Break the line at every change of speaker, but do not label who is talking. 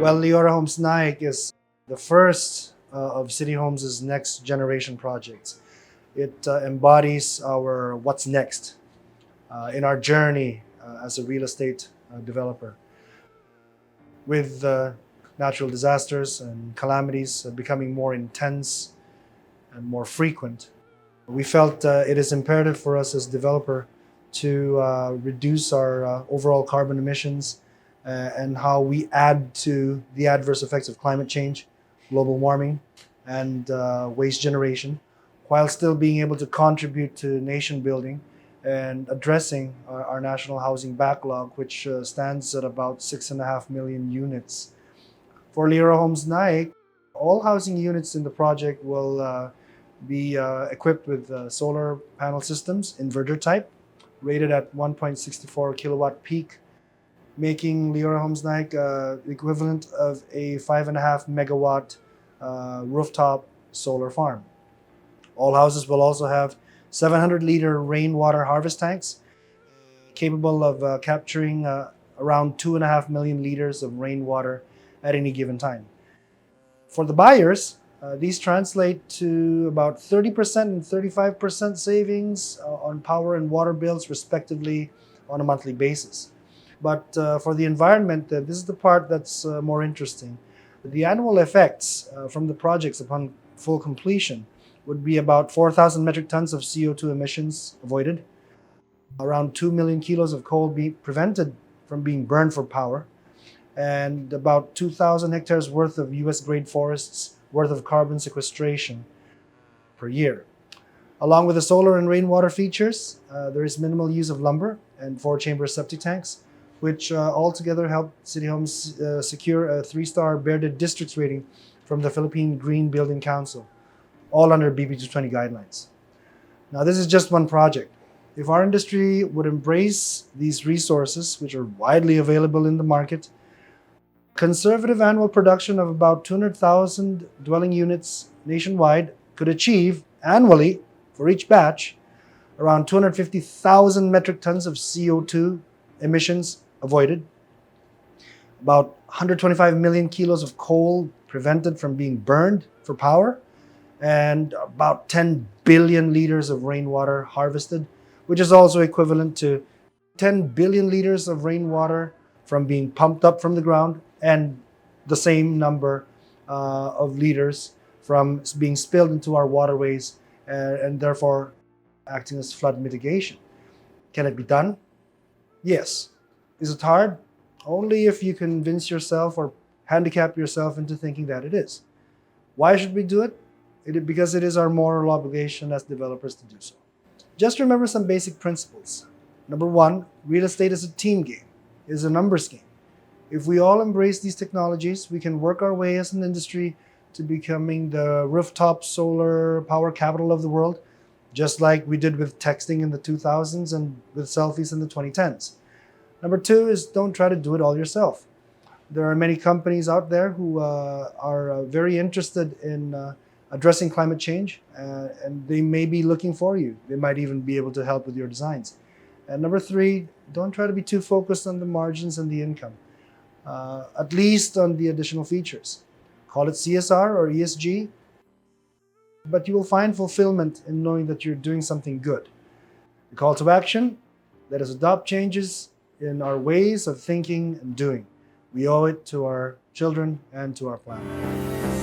Well, Liora Homes Naik is the first of City Homes' next generation projects. It embodies our what's next in our journey as a real estate developer. With natural disasters and calamities becoming more intense and more frequent, we felt it is imperative for us as developer to reduce our overall carbon emissions and how we add to the adverse effects of climate change, global warming, and waste generation, while still being able to contribute to nation building and addressing our national housing backlog, which stands at about 6.5 million units. For Liora Homes Naik, all housing units in the project will be equipped with solar panel systems, inverter type, rated at 1.64 kilowatt peak, making Liora Homes Naik the equivalent of a 5.5 megawatt rooftop solar farm. All houses will also have 700-liter rainwater harvest tanks capable of capturing around 2.5 million liters of rainwater at any given time. For the buyers, these translate to about 30% and 35% savings on power and water bills, respectively, on a monthly basis. But for the environment, this is the part that's more interesting. The annual effects from the projects upon full completion would be about 4,000 metric tons of CO2 emissions avoided, around 2 million kilos of coal being prevented from being burned for power, and about 2,000 hectares worth of US grade forests worth of carbon sequestration per year. Along with the solar and rainwater features, there is minimal use of lumber and 4-chamber septic tanks, which altogether help City Homes secure a 3-star Bearded Districts rating from the Philippine Green Building Council, all under BP 220 guidelines. Now, this is just one project. If our industry would embrace these resources, which are widely available in the market, conservative annual production of about 200,000 dwelling units nationwide could achieve annually, for each batch, around 250,000 metric tons of CO2 emissions avoided, about 125 million kilos of coal prevented from being burned for power, and about 10 billion liters of rainwater harvested, which is also equivalent to 10 billion liters of rainwater from being pumped up from the ground, and the same number of liters from being spilled into our waterways and therefore acting as flood mitigation. Can it be done? Yes. Is it hard? Only if you convince yourself or handicap yourself into thinking that it is. Why should we do it? Because it is our moral obligation as developers to do so. Just remember some basic principles. Number one, real estate is a team game, it is a numbers game. If we all embrace these technologies, we can work our way as an industry to becoming the rooftop solar power capital of the world, just like we did with texting in the 2000s and with selfies in the 2010s. Number two is don't try to do it all yourself. There are many companies out there who are very interested in addressing climate change, and they may be looking for you. They might even be able to help with your designs. And number three, don't try to be too focused on the margins and the income, at least on the additional features. Call it CSR or ESG, but you will find fulfillment in knowing that you're doing something good. The call to action, let us adopt changes in our ways of thinking and doing. We owe it to our children and to our planet.